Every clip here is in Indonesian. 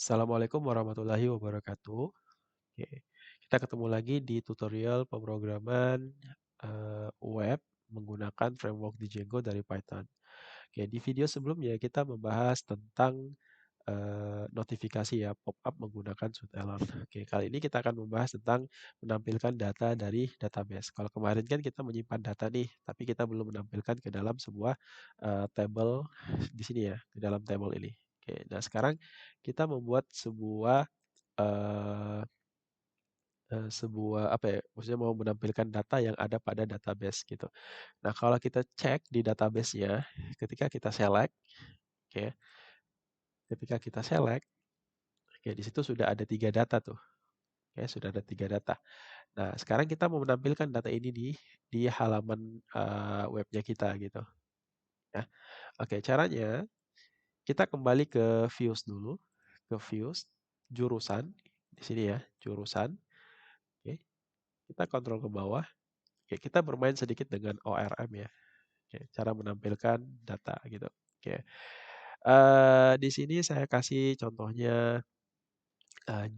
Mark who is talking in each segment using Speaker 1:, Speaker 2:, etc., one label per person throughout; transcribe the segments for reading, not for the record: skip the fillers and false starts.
Speaker 1: Assalamualaikum warahmatullahi wabarakatuh. Oke, kita ketemu lagi di tutorial pemrograman web menggunakan framework Django dari Python. Oke, di video sebelumnya kita membahas tentang notifikasi ya, pop-up menggunakan SwiftError. Oke, kali ini kita akan membahas tentang menampilkan data dari database. Kalau kemarin kan kita menyimpan data nih, tapi kita belum menampilkan ke dalam sebuah table di sini ya, ke dalam table ini. Oke, nah sekarang kita membuat eee sebuah apa ya, maksudnya mau menampilkan data yang ada pada database gitu. Nah, kalau kita cek di database-nya, ketika kita select, oke, ketika kita select, oke, di situ sudah ada 3 data tuh, oke, sudah ada 3 data. Nah, sekarang kita mau menampilkan data ini di halaman, webnya kita gitu, ya. Oke, caranya kita kembali ke views dulu, ke views, jurusan, di sini ya, jurusan, oke, kita kontrol ke bawah, oke, kita bermain sedikit dengan ORM ya. Oke, cara menampilkan data gitu. Oke, di sini saya kasih contohnya,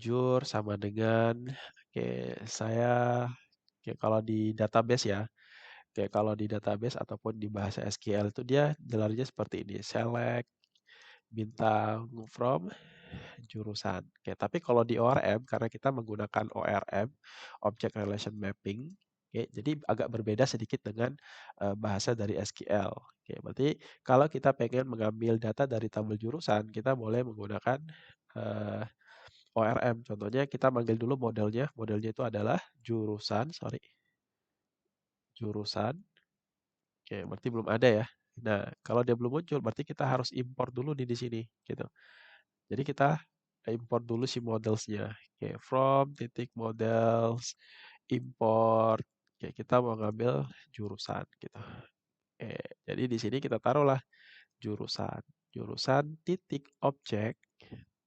Speaker 1: jur sama dengan oke, saya oke kalau di database ya, oke kalau di database ataupun di bahasa SQL itu dia gelarnya seperti ini, select bintang from jurusan. Oke, tapi kalau di ORM karena kita menggunakan ORM, Object Relation Mapping, oke, jadi agak berbeda sedikit dengan bahasa dari SQL. Oke, berarti kalau kita pengen mengambil data dari tabel jurusan, kita boleh menggunakan eh, ORM. Contohnya kita manggil dulu modelnya. Modelnya itu adalah jurusan, sorry, jurusan. Oke, berarti belum ada ya. Nah, kalau dia belum muncul, berarti kita harus import dulu di sini, gitu. Jadi kita import dulu si modelsnya. Oke, from titik models import. Oke, kita mau ngambil jurusan gitu. Oke, jadi di sini kita taruhlah jurusan. Jurusan titik objek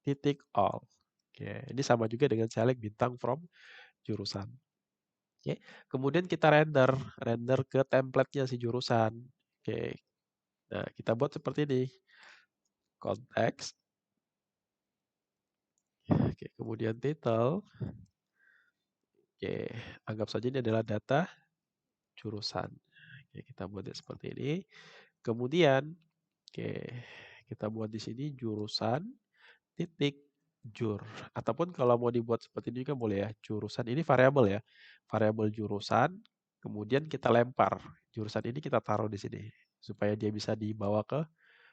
Speaker 1: titik all. Oke, ini sama juga dengan select bintang from jurusan. Oke, kemudian kita render ke template-nya si jurusan. Oke, nah kita buat seperti ini. Konteks. Oke, kemudian title. Oke, anggap saja ini adalah data jurusan. Oke, kita buatnya seperti ini. Kemudian, oke, kita buat di sini jurusan titik jur. Ataupun kalau mau dibuat seperti ini juga boleh ya. Jurusan ini variabel ya. Variabel jurusan. Kemudian kita lempar. Jurusan ini kita taruh di sini supaya dia bisa dibawa ke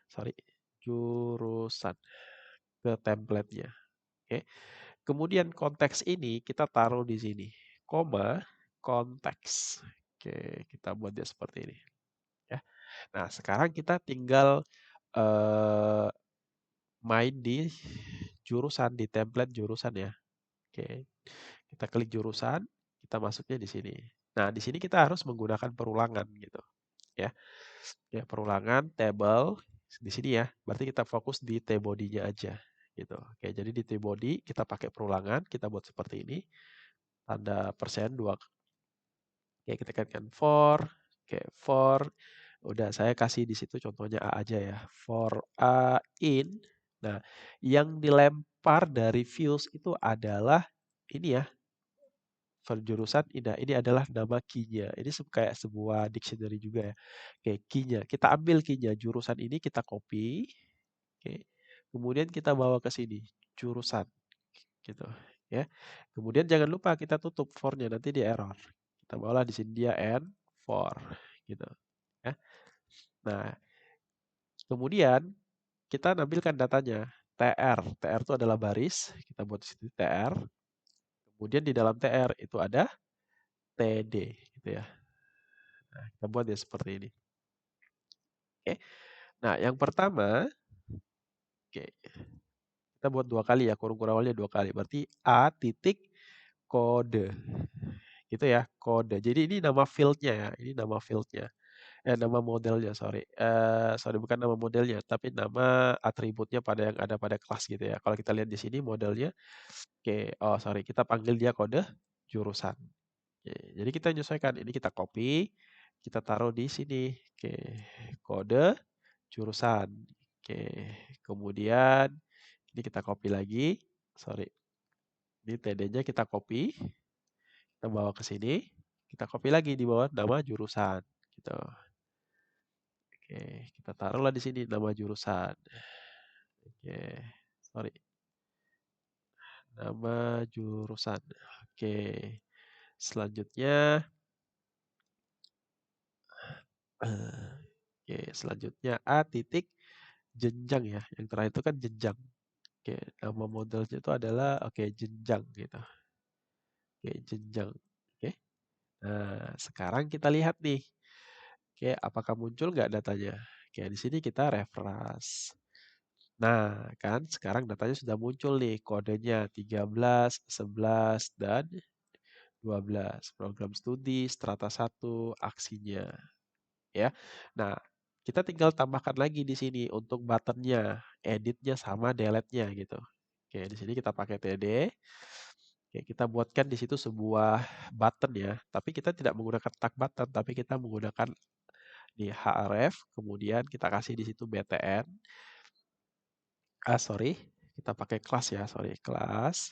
Speaker 1: sorry jurusan ke template-nya. Oke. Kemudian konteks ini kita taruh di sini, koma konteks. Oke, kita buat dia seperti ini, ya. Nah, sekarang kita tinggal eh, main di jurusan, di template jurusan ya. Oke, kita klik jurusan, kita masuknya di sini. Nah, di sini kita harus menggunakan perulangan gitu, ya. Ya, perulangan table di sini ya. Berarti kita fokus di T-body-nya aja gitu. Oke, jadi di T-body kita pakai perulangan, kita buat seperti ini. Tanda persen 2. Oke, kita tekankan for. Oke, for. Udah saya kasih di situ contohnya A aja ya. For A in. Nah, yang dilempar dari views itu adalah ini ya, jurusan ini adalah nama key-nya. Ini kayak sebuah dictionary juga ya. Oke, key-nya. Kita ambil key-nya. Jurusan ini kita copy. Oke. Kemudian kita bawa ke sini. Jurusan. Gitu. Ya. Kemudian jangan lupa kita tutup for-nya. Nanti dia error. Kita bawalah di sini dia and for. Gitu. Ya. Nah, kemudian kita nampilkan datanya. TR. TR itu adalah baris. Kita buat di sini TR. Kemudian di dalam TR itu ada TD. Gitu ya. Nah, kita buat ya seperti ini. Oke. Nah, yang pertama, oke, kita buat 2 kali ya, kurung awalnya 2 kali. Berarti A titik kode. Gitu ya, kode. Jadi ini nama field-nya ya, ini nama field-nya. Nama modelnya, sorry. Sorry, bukan nama modelnya, tapi nama atributnya pada yang ada pada kelas gitu ya. Kalau kita lihat di sini modelnya, oke, oh sorry, kita panggil dia kode jurusan. Oke, jadi kita menyesuaikan, ini kita copy, kita taruh di sini. Oke, kode jurusan. Oke, kemudian Ini kita copy lagi. Sorry. Ini TD-nya kita copy. Kita bawa ke sini. Kita copy lagi di bawah nama jurusan. Gitu. Oke, kita taruhlah di sini nama jurusan. Oke, sorry. Nama jurusan. Oke. Selanjutnya oke, selanjutnya A titik jenjang ya. Yang terakhir itu kan jenjang. Oke, nama modelnya itu adalah jenjang gitu. Oke, jenjang. Oke. Nah, sekarang kita lihat nih. Oke, apakah muncul nggak datanya? Oke, di sini kita refresh. Nah, kan sekarang datanya sudah muncul nih, kodenya 13, 11, dan 12. Program studi, strata 1, aksinya. Ya. Nah, kita tinggal tambahkan lagi di sini untuk buttonnya, editnya sama delete-nya gitu. Oke, di sini kita pakai TD. Oke, kita buatkan di situ sebuah button ya, tapi kita tidak menggunakan tag button, tapi kita menggunakan di href, kemudian kita kasih di situ btn. Sorry, kita pakai kelas ya, sorry, kelas.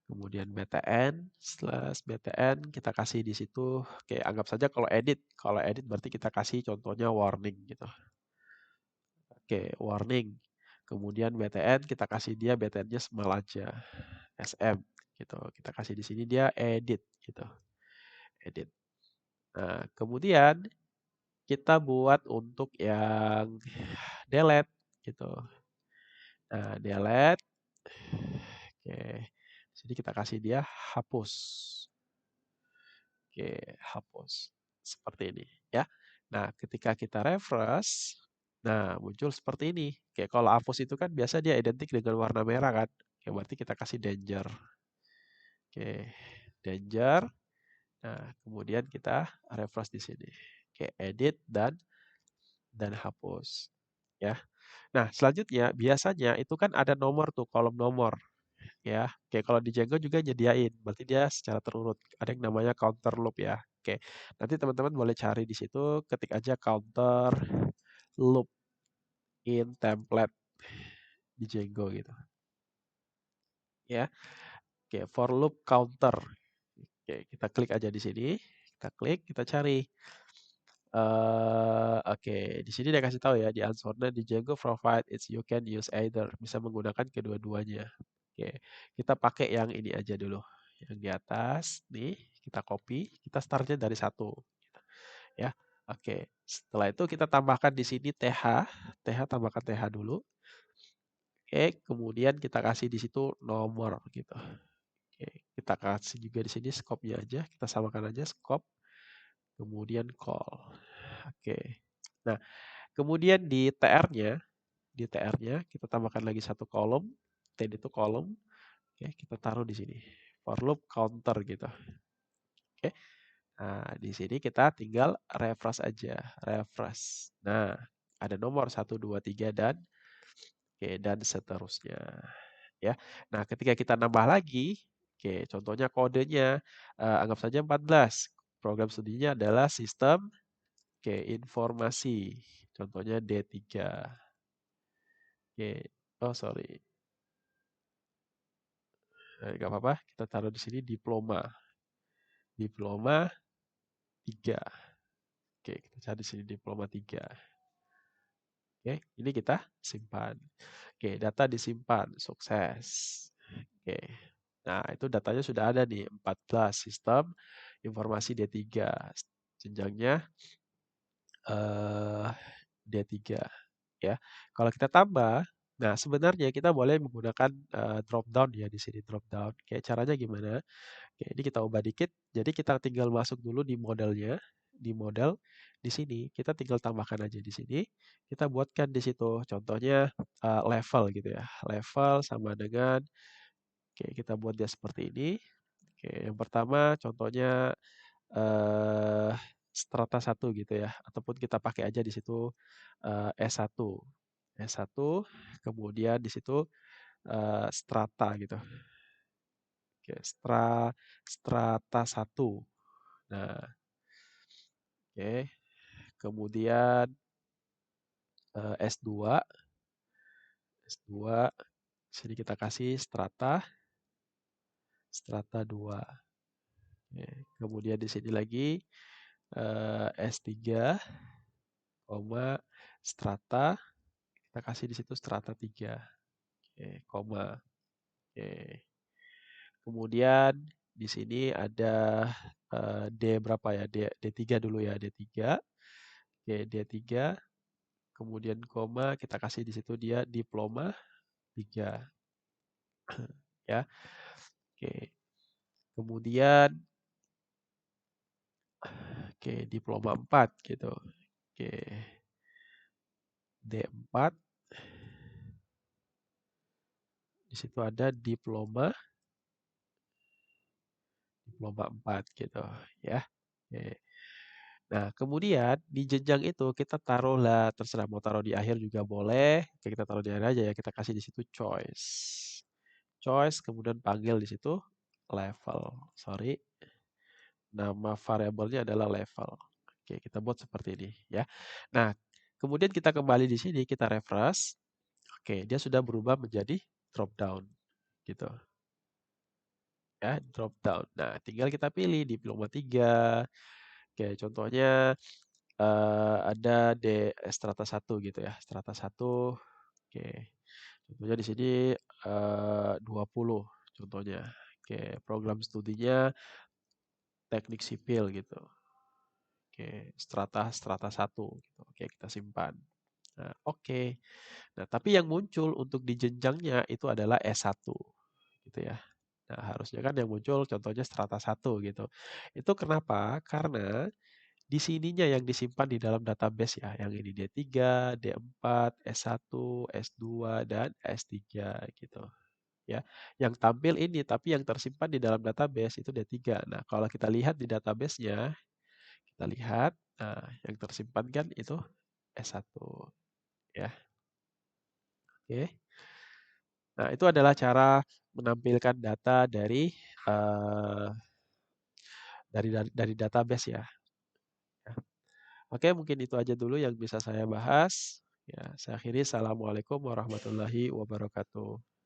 Speaker 1: Kemudian btn, slash btn, kita kasih di situ, oke, anggap saja kalau edit berarti kita kasih contohnya warning gitu. Oke, warning. Kemudian btn kita kasih dia btn-nya small aja. SM gitu. Kita kasih di sini dia edit gitu. Edit. Nah, kemudian kita buat untuk yang delete gitu. Nah, delete. Oke. Di sini kita kasih dia hapus. Oke, hapus. Seperti ini ya. Nah, ketika kita refresh, nah muncul seperti ini. Oke, kalau hapus itu kan biasa dia identik dengan warna merah kan. Oke, berarti kita kasih danger. Oke, danger. Nah, kemudian kita refresh di sini. Oke, edit dan hapus. Ya. Nah, selanjutnya biasanya itu kan ada nomor tuh, kolom nomor. Ya, oke kalau di Django juga nyediain, berarti dia secara terurut. Ada yang namanya counter loop ya. Oke, nanti teman-teman boleh cari di situ, ketik aja counter loop in template di Django gitu. Ya, oke for loop counter. Oke, kita klik aja di sini, kita klik, kita cari. Oke, di sini dia kasih tahu ya di answernya di Django provide it's you can use either, bisa menggunakan kedua-duanya. Oke, kita pakai yang ini aja dulu, yang di atas nih kita copy, kita startnya dari 1 ya. Oke, setelah itu kita tambahkan di sini th tambahkan th dulu. Oke, kemudian kita kasih di situ nomor gitu. Oke, kita kasih juga di sini scope-nya aja, kita samakan aja scope, kemudian call. Oke. Nah, kemudian di TR-nya kita tambahkan lagi satu kolom, td itu kolom. Oke, kita taruh di sini. For loop counter gitu. Oke. Nah, di sini kita tinggal refresh aja, refresh. Nah, ada nomor 1 2 3 dan seterusnya, ya. Nah, ketika kita nambah lagi, contohnya kodenya anggap saja 14. Program studinya adalah sistem informasi. Contohnya D3. Oke. Oh, sorry. Nggak apa-apa, kita taruh di sini diploma. Diploma 3. Oke, kita cari di sini diploma 3. Oke, ini kita simpan. Oke, data disimpan, sukses. Oke. Nah, itu datanya sudah ada nih, 14 sistem informasi D3. Jenjangnya D3 ya. Kalau kita tambah, nah sebenarnya kita boleh menggunakan drop down ya di sini drop down. Kayak caranya gimana? Oke, ini kita ubah dikit. Jadi kita tinggal masuk dulu di modelnya, di model di sini kita tinggal tambahkan aja di sini. Kita buatkan di situ. Contohnya level gitu ya. Level sama dengan kita buat dia seperti ini. Oke, yang pertama contohnya eh strata 1 gitu ya. Ataupun kita pakai aja di situ S1. S1 kemudian di situ strata gitu. Oke, strata 1. Nah, oke. Kemudian S2, S2 Sini kita kasih strata 2. Oke, kemudian di sini lagi S3, koma, strata, kita kasih di situ strata 3. Oke, koma. Oke. Kemudian di sini ada D berapa ya? D3 dulu ya, D3. Oke, D3. Kemudian koma, kita kasih di situ dia diploma 3. Ya. Oke. Kemudian diploma 4 gitu. Oke. D4. Di situ ada diploma 4 gitu ya. Oke. Nah, kemudian di jenjang itu kita taruhlah, terserah mau taruh di akhir juga boleh. Oke, kita taruh di akhir aja ya. Kita kasih di situ choice. Choice, kemudian panggil di situ level. Sorry, nama variabelnya adalah level. Oke, kita buat seperti ini ya. Nah, kemudian kita kembali di sini, kita refresh. Oke, dia sudah berubah menjadi drop down gitu. Ya, drop down. Nah, tinggal kita pilih diploma 3. Oke, contohnya ada di strata 1 gitu ya, strata 1. Oke. Contohnya di sini 20 contohnya. Oke, program studinya teknik sipil gitu. Oke, strata strata 1 gitu. Oke, kita simpan. Nah, oke. Nah, tapi yang muncul untuk di jenjangnya itu adalah S1 gitu ya. Nah, harusnya kan yang muncul contohnya strata 1 gitu. Itu kenapa? Karena di sininya yang disimpan di dalam database ya, yang ini D3, D4, S1, S2, dan S3 gitu ya. Yang tampil ini tapi yang tersimpan di dalam database itu D3. Nah, kalau kita lihat di database-nya, kita lihat, nah yang tersimpan kan itu S1 ya. Oke. Nah, itu adalah cara menampilkan data dari eh, dari database ya. Ya. Oke, mungkin itu aja dulu yang bisa saya bahas. Ya, saya akhiri. Assalamualaikum warahmatullahi wabarakatuh.